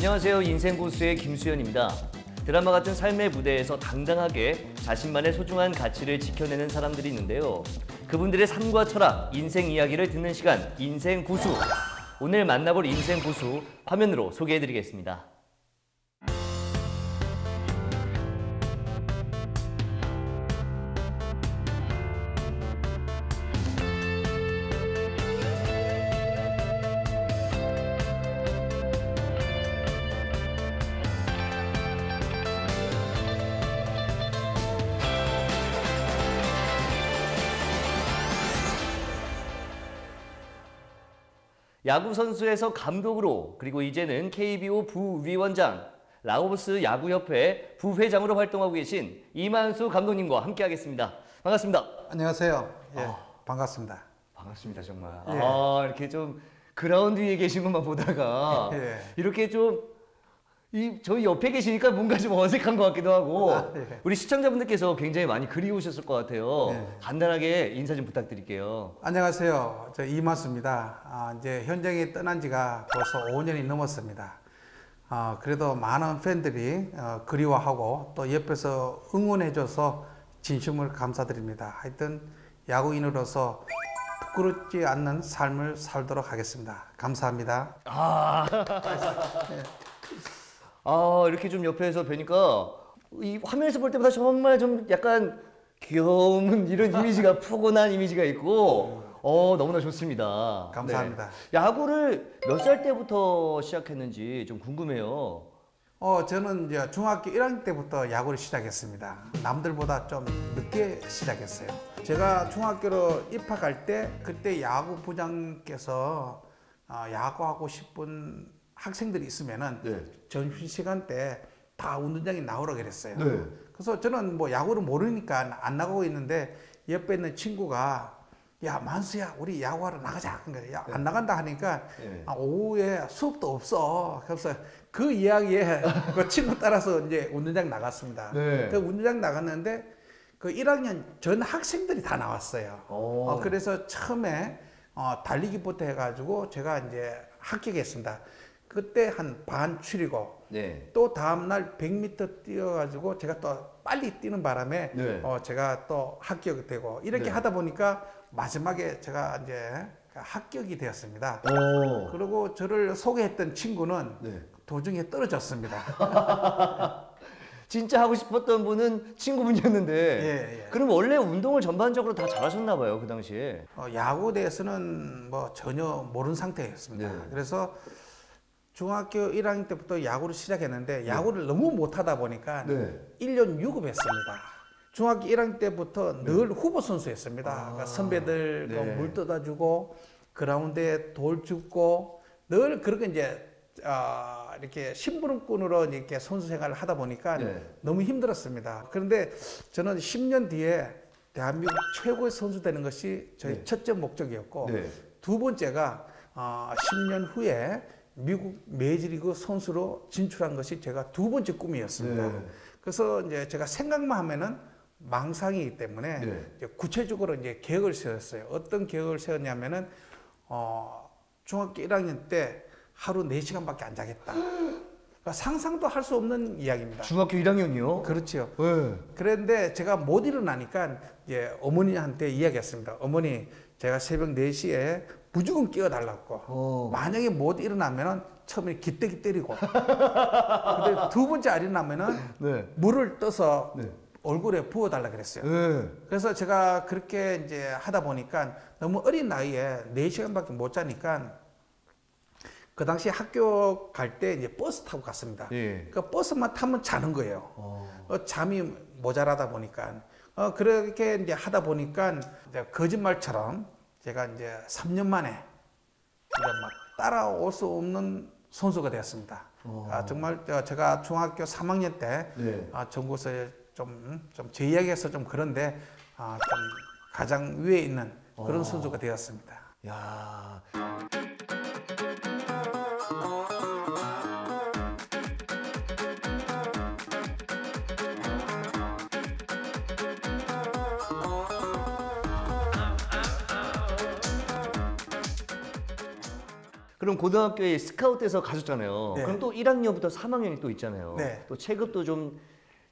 안녕하세요. 인생고수의 김수현입니다. 드라마 같은 삶의 무대에서 당당하게 자신만의 소중한 가치를 지켜내는 사람들이 있는데요. 그분들의 삶과 철학, 인생 이야기를 듣는 시간, 인생고수. 오늘 만나볼 인생고수 화면으로 소개해드리겠습니다. 야구선수에서 감독으로, 그리고 이제는 KBO 부위원장, 라오스 야구협회 부회장으로 활동하고 계신 이만수 감독님과 함께하겠습니다. 반갑습니다. 안녕하세요. 예, 반갑습니다. 반갑습니다, 정말. 예. 이렇게 좀 그라운드 위에 계신 것만 보다가 예. 이렇게 좀 저희 옆에 계시니까 뭔가 좀 어색한 것 같기도 하고 예. 우리 시청자분들께서 굉장히 많이 그리우셨을 것 같아요. 예. 간단하게 인사 좀 부탁드릴게요. 안녕하세요. 저 이만수입니다. 이제 현장에 떠난 지가 벌써 5년이 넘었습니다. 그래도 많은 팬들이 그리워하고 또 옆에서 응원해줘서 진심으로 감사드립니다. 하여튼 야구인으로서 부끄럽지 않는 삶을 살도록 하겠습니다. 감사합니다. 이렇게 좀 옆에서 뵈니까 이 화면에서 볼 때보다 정말 좀 약간 귀여운 이런 이미지가 푸근한 이미지가 있고 너무나 좋습니다. 감사합니다. 네. 야구를 몇 살 때부터 시작했는지 좀 궁금해요. 저는 이제 중학교 1학년 때부터 야구를 시작했습니다. 남들보다 좀 늦게 시작했어요. 제가 중학교로 입학할 때 그때 야구 부장께서 야구하고 싶은 학생들이 있으면은 네. 점심시간 때 다 운동장에 나오라 그랬어요. 네. 그래서 저는 뭐 야구를 모르니까 안 나가고 있는데 옆에 있는 친구가 야 만수야 우리 야구하러 나가자. 그러니까 야, 안 나간다 하니까 네. 오후에 수업도 없어. 그래서 그 이야기에 그 친구 따라서 이제 운동장 나갔습니다. 네. 그 운동장 나갔는데 그 1학년 전 학생들이 다 나왔어요. 그래서 처음에 달리기부터 해가지고 제가 이제 합격했습니다. 그때 한 반 추리고 네. 또 다음날 100m 뛰어가지고 제가 또 빨리 뛰는 바람에 네. 제가 또 합격이 되고 이렇게 네. 하다 보니까 마지막에 제가 이제 합격이 되었습니다. 그리고 저를 소개했던 친구는 네. 도중에 떨어졌습니다. 진짜 하고 싶었던 분은 친구분이었는데 예. 그럼 원래 운동을 전반적으로 다 잘하셨나 봐요, 그 당시에. 야구에 대해서는 뭐 전혀 모르는 상태였습니다. 네. 그래서 중학교 1학년 때부터 야구를 시작했는데 야구를 너무 못하다 보니까 1년 유급했습니다. 중학교 1학년 때부터 늘 후보 선수였습니다. 그러니까 선배들 물 떠다주고 그라운드에 돌 줍고 늘 그렇게 이제 이렇게 심부름꾼으로 이렇게 선수 생활을 하다 보니까 너무 힘들었습니다. 그런데 저는 10년 뒤에 대한민국 최고의 선수 되는 것이 저희 첫째 목적이었고 두 번째가 10년 후에 미국 메이저리그 선수로 진출한 것이 제가 두 번째 꿈이었습니다. 그래서 이제 제가 생각만 하면은 망상이기 때문에 이제 구체적으로 이제 계획을 세웠어요. 어떤 계획을 세웠냐면은 중학교 1학년 때 하루 4시간밖에 안 자겠다. 그러니까 상상도 할 수 없는 이야기입니다. 중학교 1학년이요? 그렇죠. 네. 그런데 제가 못 일어나니까 이제 어머니한테 이야기했습니다. 어머니, 제가 새벽 4시에 무조건 깨워달라고. 만약에 못 일어나면은 처음에 기대기 때리고. 근데 두 번째 안 일어나면은 물을 떠서 얼굴에 부어달라 그랬어요. 그래서 제가 그렇게 이제 하다 보니까 너무 어린 나이에 4시간밖에 못 자니까 그 당시 학교 갈 때 이제 버스 타고 갔습니다. 그 버스만 타면 자는 거예요. 잠이 모자라다 보니까. 그렇게 이제 하다 보니까 이제 거짓말처럼 제가 이제 3년 만에 이제 막 따라올 수 없는 선수가 되었습니다. 정말 제가 중학교 3학년 때 전국에 좀 제 이야기해서 좀 그런데 좀 가장 위에 있는 그런 선수가 되었습니다. 야. 그럼 고등학교에 스카우트에서 가셨잖아요. 네. 그럼 또 1학년부터 3학년이 또 있잖아요. 네. 또 체급도 좀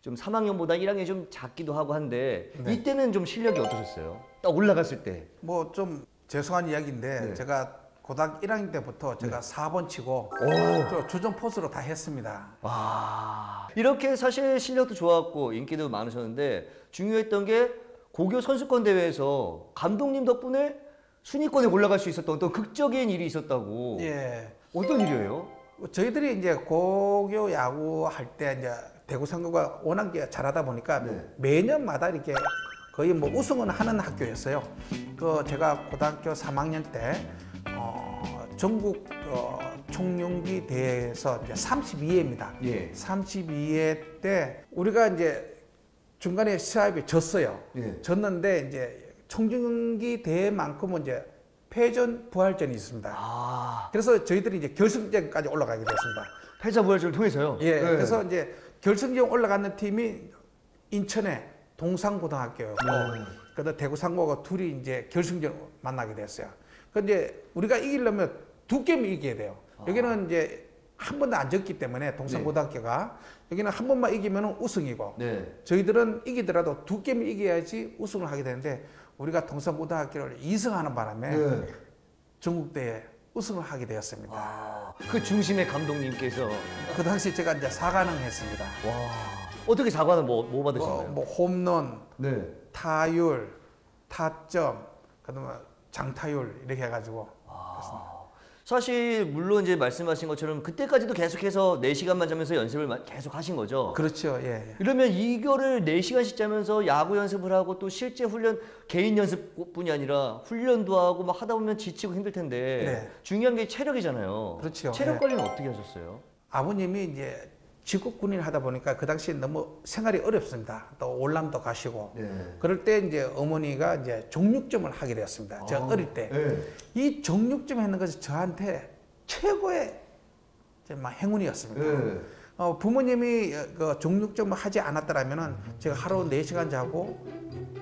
3학년보다 1학년이 좀 작기도 하고 한데 네. 이때는 좀 실력이 어떠셨어요? 딱 올라갔을 때. 뭐 좀 죄송한 이야기인데 네. 제가 고등학교 1학년 때부터 제가 4번 치고 저 주전 포수로 다 했습니다. 와, 이렇게 사실 실력도 좋았고 인기도 많으셨는데 중요했던 게 고교 선수권 대회에서 감독님 덕분에 순위권에 올라갈 수 있었던 어떤 극적인 일이 있었다고. 예. 어떤 일이에요? 저희들이 이제 고교 야구 할 때 이제 대구 상고가 워낙 이제 잘하다 보니까 네. 매년마다 이렇게 거의 뭐 우승은 하는 학교였어요. 그 제가 고등학교 3학년 때 전국 총룡기 대회에서 이제 32회입니다. 예. 32회 때 우리가 이제 중간에 시합이 졌어요. 예. 졌는데 이제 총룡기 대회만큼은 이제 패전 부활전이 있습니다. 아, 그래서 저희들이 이제 결승전까지 올라가게 됐습니다. 패자 부활전을 통해서요. 예. 네. 그래서 이제 결승전 올라가는 팀이 인천의 동산고등학교였고, 그다음 대구 상고가 둘이 이제 결승전 만나게 됐어요. 근데 우리가 이기려면 두 게임을 이겨야 돼요. 여기는 이제 한 번도 안 졌기 때문에 동산고등학교가 여기는 한 번만 이기면 우승이고, 네. 저희들은 이기더라도 두 게임을 이겨야지 우승을 하게 되는데 우리가 동산고등학교를 2승하는 바람에 네. 전국대회 우승을 하게 되었습니다. 아, 그 중심의 감독님께서 그 당시 제가 이제 4관왕 했습니다. 와, 어떻게 4관을 뭐 받으셨나요? 뭐 홈런, 네. 타율, 타점, 그다음에 장타율 이렇게 해가지고 그렇습니다. 사실 물론 이제 말씀하신 것처럼 그때까지도 계속해서 4시간만 자면서 연습을 계속 하신 거죠. 그렇죠. 예. 이러면 이거를 4시간씩 자면서 야구 연습을 하고 또 실제 훈련 개인 연습뿐이 아니라 훈련도 하고 막 하다 보면 지치고 힘들 텐데 네. 중요한 게 체력이잖아요. 그렇죠. 체력 네. 관리는 어떻게 하셨어요? 아버님이 이제 직업군인 하다 보니까 그 당시에 너무 생활이 어렵습니다. 또 월남도 가시고 네. 그럴 때 이제 어머니가 이제 정육점을 하게 되었습니다. 제가 어릴 때. 이 정육점 하는 것이 저한테 최고의 정말 행운이었습니다. 네. 부모님이 그 정육점을 하지 않았더라면은 제가 하루 4시간 자고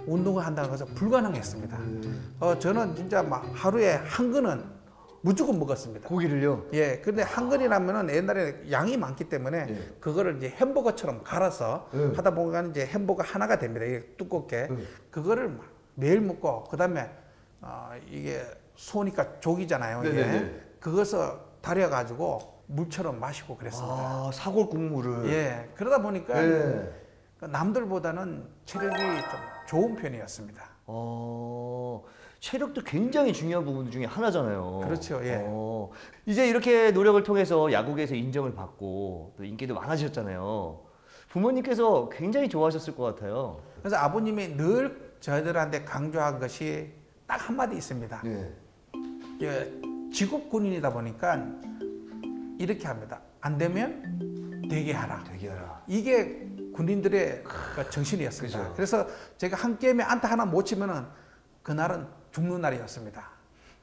운동을 한다는 것은 불가능했습니다. 저는 진짜 막 하루에 한 근은 무조건 먹었습니다. 고기를요? 예, 근데 한 근이라면은 옛날에 양이 많기 때문에 예. 그거를 이제 햄버거처럼 갈아서 예. 하다 보면 이제 햄버거 하나가 됩니다. 이게 두껍게. 그거를 막 매일 먹고 그다음에 이게 소니까 족이잖아요. 이게 네네네. 그것을 달여가지고 물처럼 마시고 그랬습니다. 아, 사골 국물을. 예, 그러다 보니까 네. 남들보다는 체력이 좀 좋은 편이었습니다. 체력도 굉장히 중요한 부분 중에 하나잖아요. 그렇죠, 예. 이제 이렇게 노력을 통해서 야구계에서 인정을 받고 또 인기도 많아지셨잖아요. 부모님께서 굉장히 좋아하셨을 것 같아요. 그래서 아버님이 늘 저희들한테 강조한 것이 딱 한마디 있습니다. 네. 직업 군인이다 보니까 이렇게 합니다. 안 되면 되게 하라. 되게 하라. 이게 군인들의 그 정신이었습니다. 그죠. 그래서 제가 한 게임에 안타 하나 못 치면은 그날은 죽는 날이었습니다.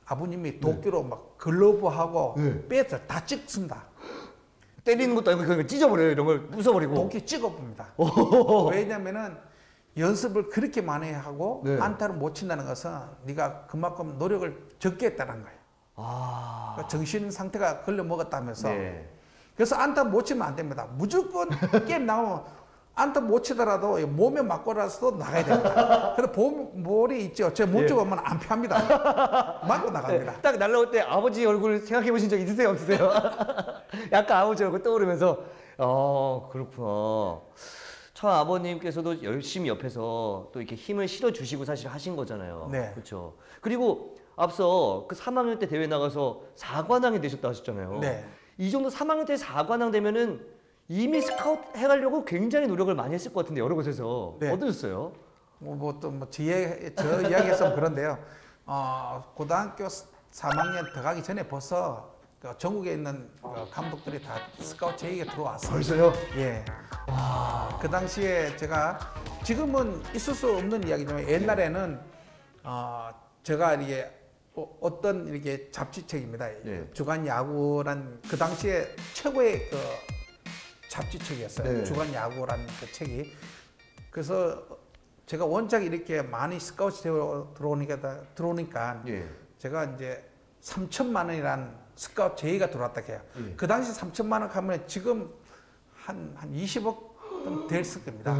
아버님이 도끼로 막 글러브하고 네. 배트를 다 찍습니다. 때리는 것도 아니고 그냥 찢어버려요. 이런 걸 부숴버리고. 도끼 찍어봅니다. 왜냐면은 연습을 그렇게 많이 하고 네. 안타를 못 친다는 것은 네가 그만큼 노력을 적게 했다는 거예요. 그러니까 정신 상태가 걸려 먹었다면서. 네. 그래서 안타 못 치면 안 됩니다. 무조건 게임 나오면 안타 못 치더라도 몸에 맞고라도 나가야 됩니다. 그래서 볼이 있죠. 제 몸 쪽에 오면 안 펴합니다. 맞고 나갑니다. 네, 딱 날라올 때 아버지 얼굴 생각해 보신 적 있으세요? 없으세요? 약간 아버지 얼굴 떠오르면서 그렇구나. 참 아버님께서도 열심히 옆에서 또 이렇게 힘을 실어주시고 사실 하신 거잖아요. 네. 그렇죠. 그리고 앞서 그 3학년 때 대회 나가서 4관왕이 되셨다 하셨잖아요. 네. 이 정도 3학년 때 4관왕 되면은 이미 스카우트 해가려고 굉장히 노력을 많이 했을 것 같은데 여러 곳에서 네. 어떠셨어요? 저 이야기에서 그런데요. 고등학교 3학년 들어가기 전에 벌써 그 전국에 있는 감독들이 다 스카우트 제의가 들어왔어요. 벌써요? 예. 그 당시에 제가 지금은 있을 수 없는 이야기지만 옛날에는 제가 이게 어떤 이렇게 잡지책입니다. 네. 주간 야구란 그 당시에 최고의 그 잡지책이었어요. 네. 주간 야구란 그 책이. 그래서 제가 원작 이렇게 많이 스카우트 들어오니까 예. 제가 이제 3천만 원이란 스카우트 제의가 들어왔다 해요. 예. 그 당시 3천만 원 하면 지금 한 20억 좀 됐을 겁니다.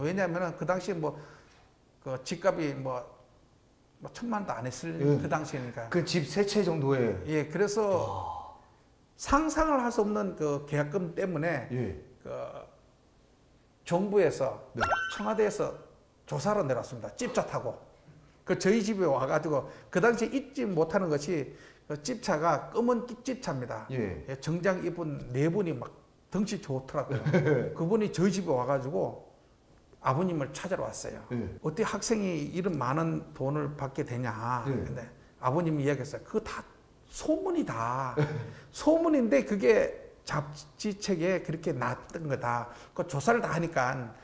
왜냐하면 그 당시 그 집값이 뭐 1,000만 원도 안 했을 예. 그 당시니까. 그 집 세 채 정도에. 예, 그래서 상상을 할 수 없는 그 계약금 때문에 예. 그 정부에서 네. 청와대에서 조사로 내렸습니다. 집차 타고. 그 저희 집에 와가지고 그 당시 잊지 못하는 것이 그 집차가 검은 집차입니다. 예. 예, 정장 입은 네 분이 막 덩치 좋더라고요. 그분이 저희 집에 와가지고 아버님을 찾으러 왔어요. 예. 어떻게 학생이 이런 많은 돈을 받게 되냐. 예. 근데 아버님이 이야기했어요. 그거 다 소문이다. 소문인데 그게 잡지책에 그렇게 났던 거다. 그 조사를 다 하니까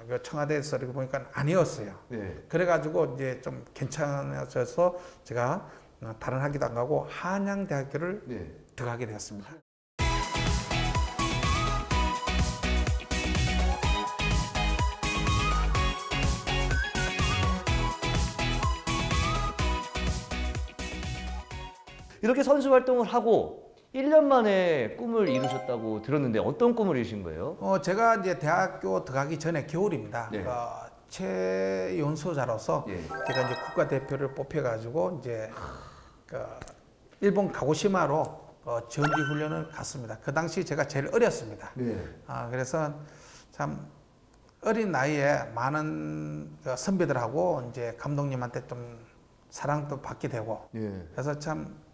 그 청와대에서 이렇게 보니까 아니었어요. 예. 그래가지고 이제 좀 괜찮아져서 제가 다른 학교도 안 가고 한양대학교를 예. 들어가게 되었습니다. 이렇게 선수 활동을 하고 1년 만에 꿈을 이루셨다고 들었는데 어떤 꿈을 이루신 거예요? 제가 이제 대학교 들어가기 전에 겨울입니다. 네. 최연소자로서 예. 제가 이제 국가대표를 뽑혀가지고 이제 그 일본 가고시마로 전지 훈련을 갔습니다. 그 당시 제가 제일 어렸습니다. 네. 그래서 참 어린 나이에 많은 그 선배들하고 이제 감독님한테 좀 사랑도 받게 되고 예. 그래서 참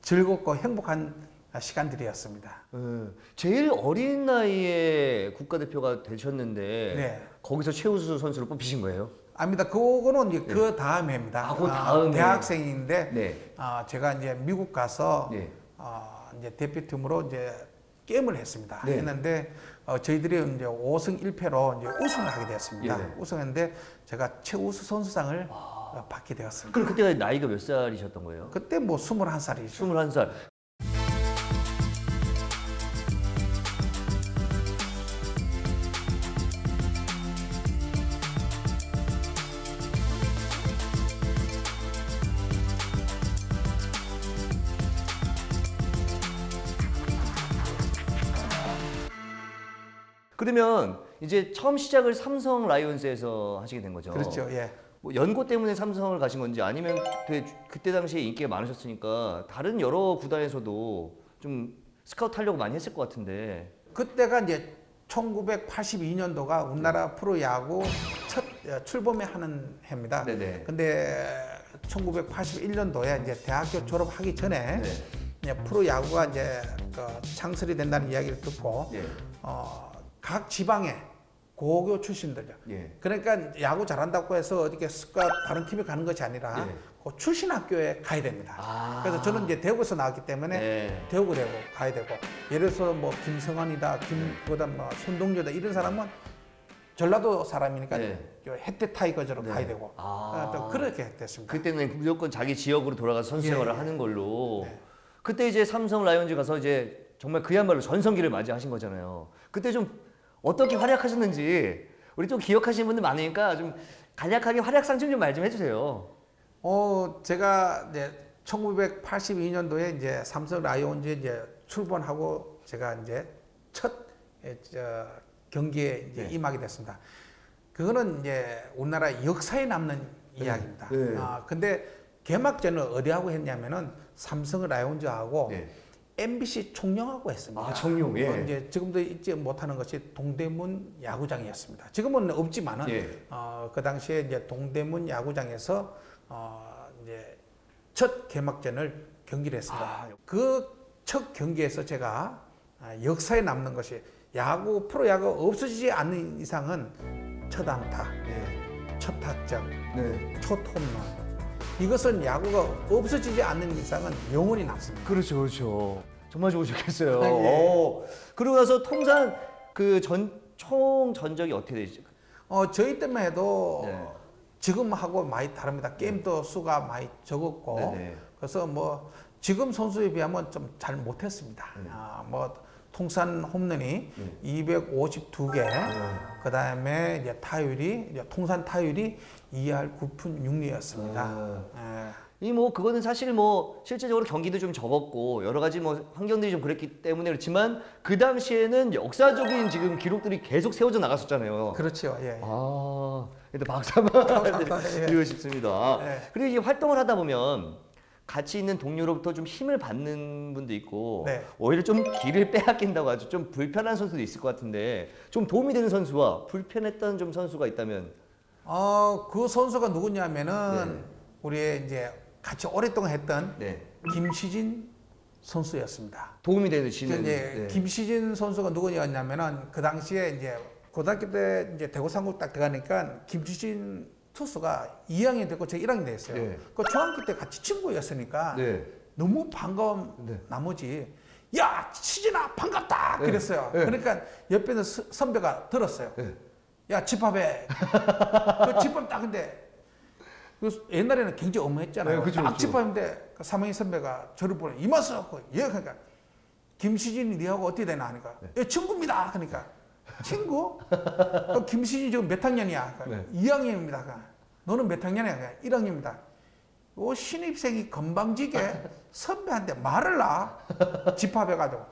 즐겁고 행복한 시간들이었습니다. 제일 어린 나이에 국가대표가 되셨는데 네. 거기서 최우수 선수로 뽑히신 거예요? 아닙니다. 그거는 이제 그 다음 해입니다. 그 다음에. 대학생인데 네. 제가 이제 미국 가서 네. 이제 대표팀으로 이제 게임을 했습니다. 네. 했는데 저희들이 이제 5승 1패로 이제 우승을 하게 되었습니다. 예. 우승했는데 제가 최우수 선수상을 받게 되었습니다. 그럼 그때가 나이가 몇 살이셨던 거예요? 그때 뭐 21살이죠. 21살. 그러면 이제 처음 시작을 삼성 라이온즈에서 하시게 된 거죠? 그렇죠. 예. 뭐 연고 때문에 삼성을 가신 건지 아니면 그때 당시에 인기가 많으셨으니까 다른 여러 구단에서도 좀 스카우트 하려고 많이 했을 것 같은데. 그때가 이제 1982년도가 우리나라 프로야구 첫 출범에 하는 해입니다. 네네. 근데 1981년도에 이제 대학교 졸업하기 전에 네. 이제 프로야구가 이제 창설이 된다는 이야기를 듣고 예. 각 지방에 고교 출신들요. 예. 그러니까 야구 잘한다고 해서 어떻게 스카우트 다른 팀에 가는 것이 아니라 예. 그 출신 학교에 가야 됩니다. 그래서 저는 이제 대구에서 나왔기 때문에 네. 대구 가야 되고 예를 들어서 뭐 김성환이다, 그다음 뭐 손동료다 이런 사람은 전라도 사람이니까 네. 혜태 타이거즈로 네. 가야 되고 또 그렇게 됐습니다. 그때는 무조건 자기 지역으로 돌아가서 선수 예, 생활을 예. 하는 걸로. 네. 그때 이제 삼성 라이온즈 가서 이제 정말 그야말로 전성기를 맞이하신 거잖아요. 그때 좀 어떻게 활약하셨는지 우리 좀 기억하시는 분들 많으니까 좀 간략하게 활약상 좀 말 좀 해주세요. 제가 이제 1982년도에 이제 삼성 라이온즈에 이제 출범하고 제가 이제 첫 경기에 이제 네. 임하게 됐습니다. 그거는 이제 우리나라 역사에 남는 이야기입니다. 네. 근데 개막전을 어디하고 했냐면은 삼성 라이온즈하고 네. MBC 총영하고 했습니다. 청룡. 예. 이제 지금도 잊지 못하는 것이 동대문 야구장이었습니다. 지금은 없지만은 예. 그 당시에 이제 동대문 야구장에서 이제 첫 개막전을 경기를 했습니다. 그 첫 경기에서 제가 역사에 남는 것이 프로야구 없어지지 않는 이상은 첫 안타, 첫 타점, 첫 홈런. 이것은 야구가 없어지지 않는 이상은 영원히 남습니다. 그렇죠, 그렇죠. 정말 좋으셨겠어요. 예. 그러고 나서 통산 총 전적이 어떻게 되죠? 저희 때만 해도 네. 지금하고 많이 다릅니다. 게임도 수가 많이 적었고 네네. 그래서 뭐 지금 선수에 비하면 좀 잘 못했습니다. 뭐 통산 홈런이 252개, 그 다음에 이제 타율이 통산 타율이 2할 9푼 6리였습니다. 이 뭐 그거는 사실 뭐 실제적으로 경기도 좀 접었고 여러 가지 뭐 환경들이 좀 그랬기 때문에 그렇지만 그 당시에는 역사적인 지금 기록들이 계속 세워져 나갔었잖아요. 그렇죠. 예. 아, 근데 박수 한번 예. 드리고 싶습니다. 예. 그리고 이제 활동을 하다 보면 같이 있는 동료로부터 좀 힘을 받는 분도 있고 네. 오히려 좀 길을 빼앗긴다고 하죠. 좀 불편한 선수도 있을 것 같은데 좀 도움이 되는 선수와 불편했던 좀 선수가 있다면 그 선수가 누구냐면은 네. 우리 이제 같이 오랫동안 했던 네. 김시진 선수였습니다. 도움이 되시는 이제 네. 김시진 선수가 누구냐면은 그 당시에 이제 고등학교 때 이제 대구 상국 딱 들어가니까 김시진 투수가 2학년 됐고 제가 1학년 됐어요. 네. 그 중학교 때 같이 친구였으니까 네. 너무 반가운 네. 나머지 야 시진아 반갑다 네. 그랬어요. 네. 그러니까 옆에는 선배가 들었어요. 네. 야 집합해. 그 집합 딱 근데 그 옛날에는 굉장히 어마했잖아요. 네, 그쵸, 딱 그쵸. 집합인데 그 사망희 선배가 저를 보내 이마서 예 그러니까 김시진이 니하고 어떻게 되나 하니까 예, 친구입니다. 그러니까 친구? 그 김시진 지금 몇 학년이야? 네. 2학년입니다. 너는 몇 학년이야? 1학년입니다. 요 신입생이 건방지게 선배한테 말을 놔. 집합해가지고.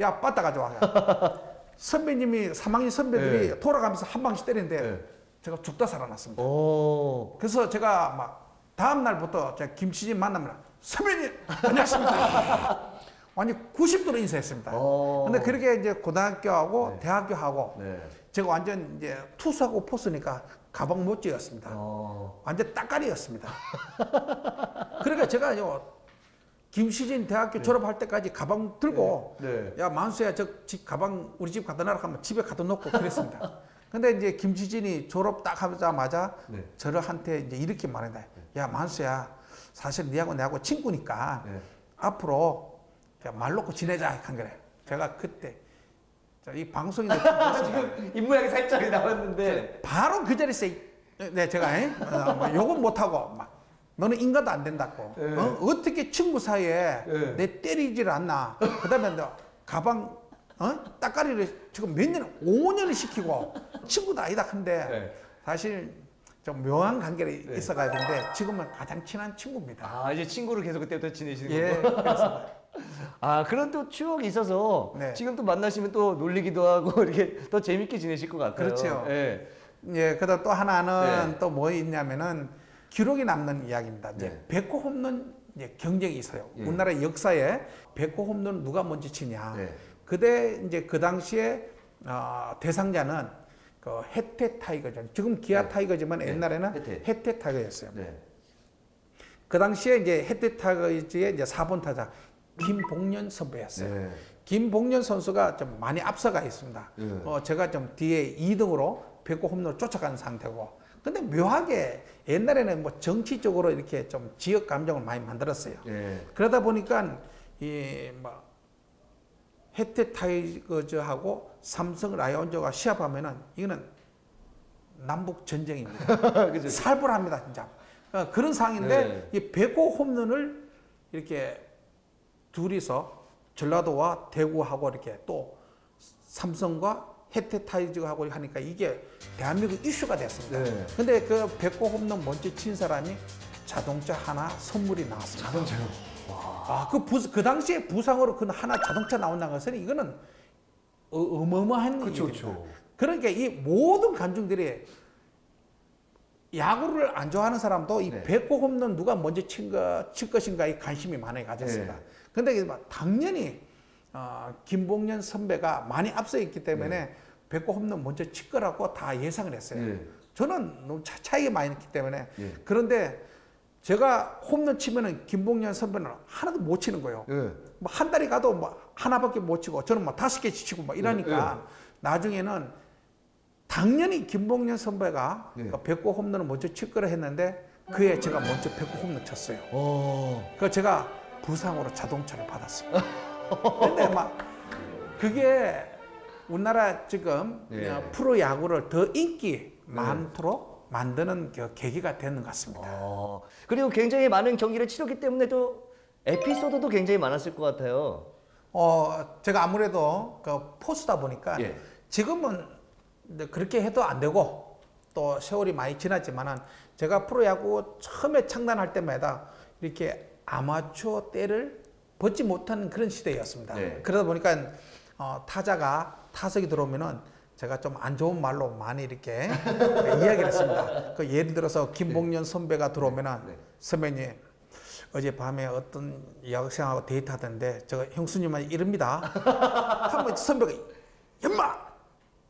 야, 빠따 가져와. 선배님이 3학년 선배들이 네. 돌아가면서 한 방씩 때리는데 네. 제가 죽다 살아났습니다. 오. 그래서 제가 막 다음 날부터 제가 김시진 만나면 선배님 안녕하십니까. 완전 90도로 인사했습니다. 근데 그렇게 이제 고등학교하고 네. 대학교하고 네. 제가 완전 이제 투수하고 포수니까 가방 못 쥐었습니다. 완전 따까리였습니다. 그러니까 제가 김시진 대학교 졸업할 때까지 가방 들고 네. 야 만수야 저 집 가방 우리 집 갖다 놔라 하면 집에 갖다 놓고 그랬습니다. 근데 이제 김시진이 졸업 딱 하자마자 네. 저한테 이제 이렇게 말한다. 야 만수야 사실 니하고 내하고 친구니까 네. 앞으로 말 놓고 지내자 한 거래. 제가 그때 이 방송인데 지금 입모양이 살짝 나왔는데 바로 그 자리에서 네 제가 뭐 욕은 못하고 막 너는 인간도 안 된다고 네. 어떻게 친구 사이에 네. 내 때리질 않나 그다음에 너 가방 따까리를 지금 몇 년 5년을 시키고 친구도 아니다 한데 네. 사실 좀 묘한 관계가 네. 있어가야 되는데 지금은 가장 친한 친구입니다. 아 이제 친구를 계속 그때부터 지내시는 예, 거고. 그렇습니다. 아 그런 또 추억이 있어서 네. 지금 또 만나시면 또 놀리기도 하고 이렇게 더 재밌게 지내실 것 같아요. 그렇죠. 예. 예, 그다음 또 하나는 네. 또 뭐 있냐면은 기록이 남는 이야기입니다. 이제 네. 100호 홈런 이제 경쟁이 있어요. 예. 우리나라 역사에 100호 홈런 누가 먼저 치냐. 네. 그때 이제 그 당시에 대상자는 그 혜태 타이거죠. 지금 기아 네. 타이거지만 네. 옛날에는 혜태. 혜태 타이거였어요. 네. 그 당시에 이제 혜태 타이거의 이제 4번 타자 김봉년 선배였어요. 네. 김봉년 선수가 좀 많이 앞서가 있습니다. 네. 제가 좀 뒤에 2등으로 100호 홈런을 쫓아가는 상태고. 근데 묘하게 옛날에는 뭐 정치적으로 이렇게 좀 지역 감정을 많이 만들었어요. 네. 그러다 보니까 이뭐 혜태 타이거즈하고 삼성 라이온즈가 시합하면은 이거는 남북 전쟁입니다. 그죠. 살벌합니다, 진짜. 그런 상황인데 네. 이 100호 홈런을 이렇게 둘이서 전라도와 대구하고 이렇게 또 삼성과 혜태 타이거즈하고 하니까 이게 대한민국 이슈가 됐습니다. 네. 근데 그 100호 홈런 먼저 친 사람이 자동차 하나 선물이 나왔습니다. 자동차요. 그 당시에 부상으로 그 하나 자동차 나온다는 것은 이거는 어마어마한 그쵸, 일입니다. 그쵸. 그러니까 이 모든 관중들이 야구를 안 좋아하는 사람도 이 네. 100호 홈런 누가 먼저 칠 것인가에 관심이 많이 가졌습니다. 네. 근데 당연히 김봉년 선배가 많이 앞서 있기 때문에 100호 홈런 먼저 칠 거라고 다 예상을 했어요. 네. 저는 너무 차이가 많이 났기 때문에 네. 그런데 제가 홈런 치면은 김봉년 선배는 하나도 못 치는 거예요. 네. 뭐 한 달이 가도 뭐 하나밖에 못 치고 저는 뭐 5개 치고 뭐 이러니까 나중에는 당연히 김봉년 선배가 네. 100호 홈런을 먼저 칠 거라 했는데 그해 제가 먼저 100호 홈런 쳤어요. 그래서 제가 부상으로 자동차를 받았습니다. 근데 막 그게 우리나라 지금 네. 프로 야구를 더 인기 많도록 만드는 그 계기가 되는 것 같습니다. 그리고 굉장히 많은 경기를 치렀기 때문에 또 에피소드도 굉장히 많았을 것 같아요. 제가 아무래도 그 포수다 보니까 예. 지금은 이제 그렇게 해도 안 되고 또 세월이 많이 지났지만은 제가 프로야구 처음에 창단할 때마다 이렇게 아마추어 때를 벗지 못하는 그런 시대였습니다. 네. 그러다 보니까 타자가 타석에 들어오면은 제가 좀 안 좋은 말로 많이 이렇게 이야기를 했습니다. 그 예를 들어서 김봉년 선배가 들어오면은 선배님 어젯밤에 어떤 여학생하고 데이트하던데 저 형수님은 이럽니다. 하면 선배가 엄마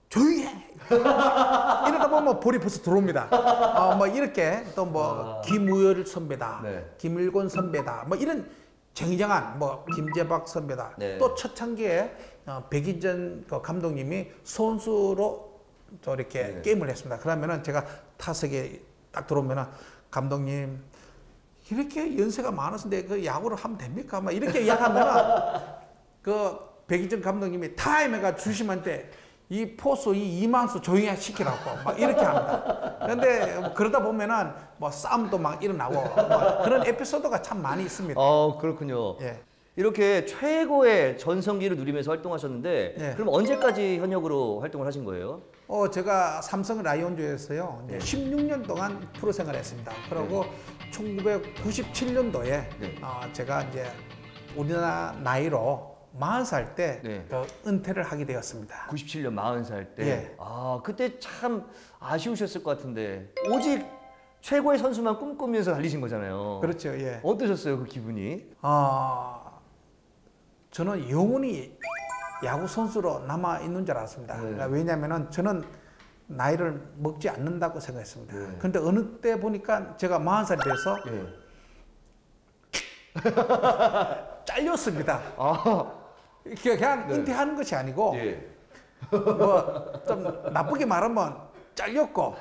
조용히 해. 이러다 보면 볼이 벌써 들어옵니다. 뭐 이렇게 또 뭐 김우열 선배다, 네. 김일곤 선배다, 뭐 이런 쟁쟁한 뭐 김재박 선배다. 네. 또 첫 창기에 백인전 그 감독님이 선수로 또 이렇게 네. 게임을 했습니다. 그러면은 제가 타석에 딱 들어오면은 감독님 이렇게 연세가 많으신데 그 야구를 하면 됩니까? 막 이렇게 이야기하면은 그 백인전 감독님이 타임에가 주심한테 이 포수 이 이만수 조용히 시키라고 막 이렇게 합니다. 그런데 뭐 그러다 보면은 뭐 싸움도 막 일어나고 뭐 그런 에피소드가 참 많이 있습니다. 그렇군요. 예. 이렇게 최고의 전성기를 누리면서 활동하셨는데 네. 그럼 언제까지 현역으로 활동을 하신 거예요? 제가 삼성 라이온즈에서요 네. 16년 동안 프로 생활했습니다. 그리고 1997년도에 네. 제가 이제 우리나라 나이로 40살 때 네. 은퇴를 하게 되었습니다. 97년 40살 때. 예. 그때 참 아쉬우셨을 것 같은데 오직 최고의 선수만 꿈꾸면서 달리신 거잖아요. 그렇죠. 예. 어떠셨어요, 그 기분이? 저는 영원히 야구 선수로 남아 있는 줄 알았습니다. 네. 왜냐하면은 저는 나이를 먹지 않는다고 생각했습니다. 네. 그런데 어느 때 보니까 제가 40살이 돼서 잘렸습니다. 그냥 네. 은퇴하는 것이 아니고 예. 뭐 좀 나쁘게 말하면 잘렸고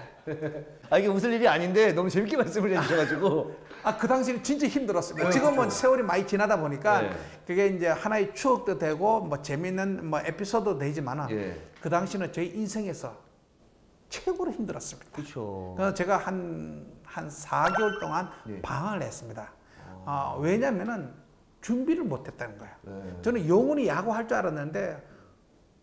이게 웃을 일이 아닌데 너무 재밌게 말씀을 해주셔가지고. 그 당시는 진짜 힘들었습니다. 지금은 세월이 많이 지나다 보니까 네. 그게 이제 하나의 추억도 되고 뭐 재밌는 뭐 에피소드도 되지만은 예. 그 당시는 저희 인생에서 최고로 힘들었습니다. 그렇죠. 그래서 제가 한 4개월 동안 예. 방황을 했습니다. 왜냐면은 준비를 못했다는 거예요. 네. 저는 영원히 야구할 줄 알았는데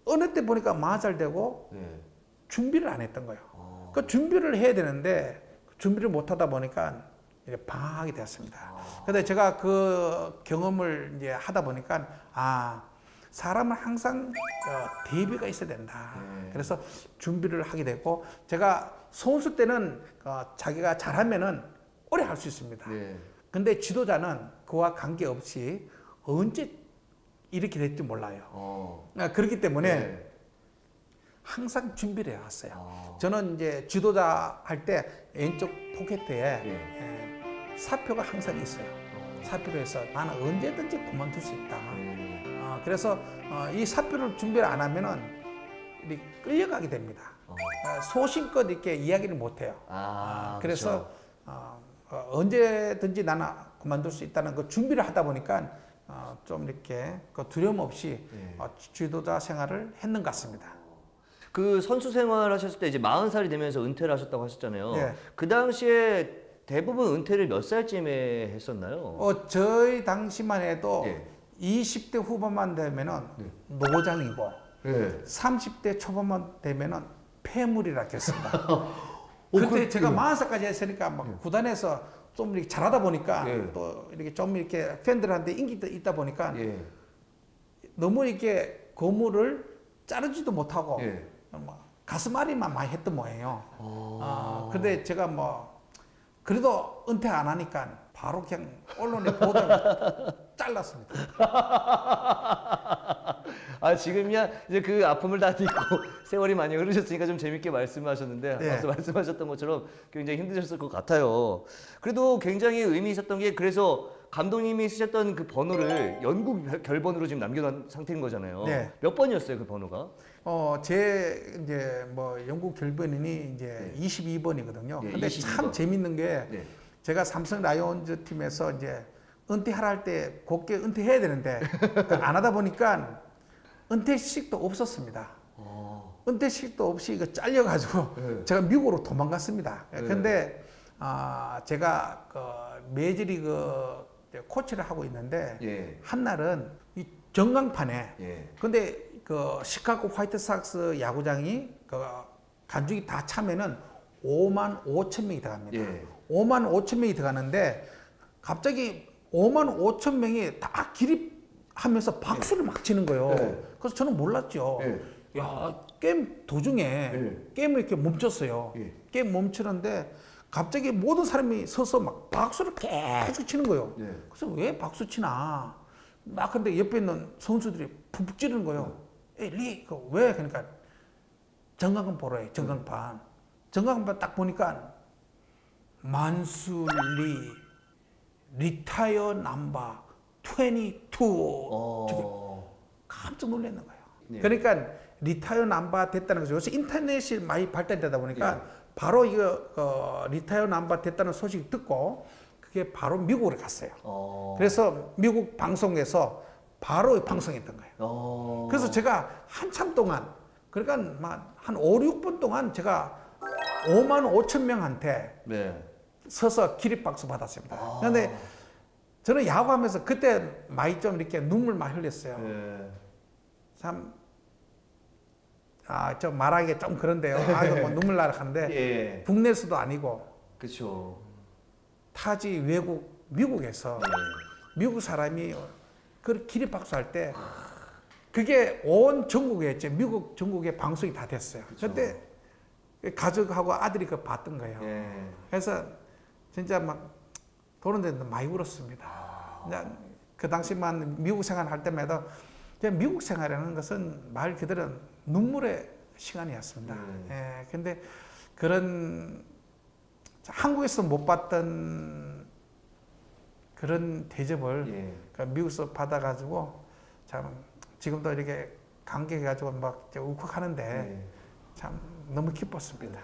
어느 때 보니까 40살 되고 네. 준비를 안 했던 거예요. 그 준비를 해야 되는데 준비를 못 하다 보니까 이제 방황하게 되었습니다. 그런데 제가 그 경험을 이제 하다 보니까 사람은 항상 대비가 있어야 된다. 네. 그래서 준비를 하게 되고 제가 선수 때는 자기가 잘하면은 오래 할 수 있습니다. 네. 근데 지도자는 그와 관계없이 언제 이렇게 될지 몰라요. 그렇기 때문에 네. 항상 준비를 해왔어요. 저는 이제 지도자 할 때 왼쪽 포켓에 사표가 항상 있어요. 사표를 해서 나는 언제든지 그만둘 수 있다. 그래서 이 사표를 준비를 안 하면은 이렇게 끌려가게 됩니다. 소신껏 이렇게 이야기를 못 해요. 그래서 언제든지 나는 그만둘 수 있다는 그 준비를 하다 보니까 좀 이렇게 그 두려움 없이 지도자 생활을 했는 것 같습니다. 그 선수 생활 하셨을 때 이제 40살이 되면서 은퇴를 하셨다고 하셨잖아요. 예. 그 당시에 대부분 은퇴를 몇 살쯤에 했었나요? 저희 당시만 해도 예. 20대 후반만 되면은 노장이고 네. 30대 초반만 되면은 폐물이라 했습니다. 근데 제가 40살까지 했으니까 막 구단에서 좀 이렇게 잘하다 보니까 또 이렇게 좀 이렇게 팬들한테 인기가 있다 보니까 너무 이렇게 거물을 자르지도 못하고 뭐 가슴앓이만 많이 했던 모양이에요. 근데 제가 뭐 그래도 은퇴 안 하니까 바로 그냥 언론에 보도를 잘랐습니다. 지금이야 이제 그 아픔을 다 딛고 세월이 많이 흐르셨으니까 좀 재밌게 말씀하셨는데 네. 앞서 말씀하셨던 것처럼 굉장히 힘드셨을 것 같아요. 그래도 굉장히 의미 있었던 게 그래서 감독님이 쓰셨던 그 번호를 연구 결번으로 지금 남겨놓은 상태인 거잖아요. 네. 몇 번이었어요 그 번호가? 제 이제 뭐 영국 결번이 이제 22번이거든요. 네, 근데 22번. 참 재밌는 게 네. 제가 삼성 라이온즈 팀에서 이제 은퇴하라 할 때 곱게 은퇴해야 되는데 안 하다 보니까 은퇴식도 없었습니다. 은퇴식도 없이 이거 잘려가지고 제가 미국으로 도망갔습니다. 근데 제가 그 메이저리그 코치를 하고 있는데 한날은 이 전광판에 근데 그 시카고 화이트삭스 야구장이 그 관중이 다 차면은 5만 5천 명이 들어갑니다. 5만 5천 명이 들어가는데 갑자기 5만 5천 명이 다 기립하면서 박수를 막 치는 거예요. 네. 그래서 저는 몰랐죠. 네. 야, 게임 도중에 네. 게임을 이렇게 멈췄어요. 예. 게임 멈추는데 갑자기 모든 사람이 서서 막 박수를 계속 치는 거예요. 네. 그래서 왜 박수 치나? 막 근데 옆에 있는 선수들이 푹푹 찌르는 거예요. 에이, 리, 왜? 그러니까 전광판 보러 해, 전광판. 전광판 딱 보니까 만수리 리타이어 넘버 22. 저게 깜짝 놀랐는 거예요. 네. 그러니까 리타이어 넘버 됐다는 거죠. 요새 인터넷이 많이 발달되다 보니까 바로 이거 리타이어 넘버 됐다는 소식 듣고 그게 바로 미국으로 갔어요. 그래서 미국 방송에서 바로 방송했던 거예요. 그래서 제가 한참 동안 그러니까 막 한 5, 6분 동안 제가 5만 5천 명한테 네. 서서 기립박수 받았습니다. 그런데 저는 야구하면서 그때 많이 좀 이렇게 눈물 많이 흘렸어요. 네. 참, 좀 말하기 좀 그런데요. 이거 뭐 눈물 나라 하는데 예. 국내에서도 아니고 그렇죠. 타지 외국 미국에서 네. 미국 사람이 그 기립박수 할 때 그게 온 전국에 있죠. 미국 전국에 방송이 다 됐어요. 그때 가족하고 아들이 그거 봤던 거예요. 예. 그래서 진짜 막 도는데 많이 울었습니다. 그 당시만 미국 생활할 때마다 그냥 미국 생활이라는 것은 말 그대로 눈물의 시간이었습니다. 예, 근데 그런 한국에서 못 봤던 그런 대접을 미국에서 받아가지고 참 지금도 이렇게 감격해가지고 막 울컥하는데 참 너무 기뻤습니다.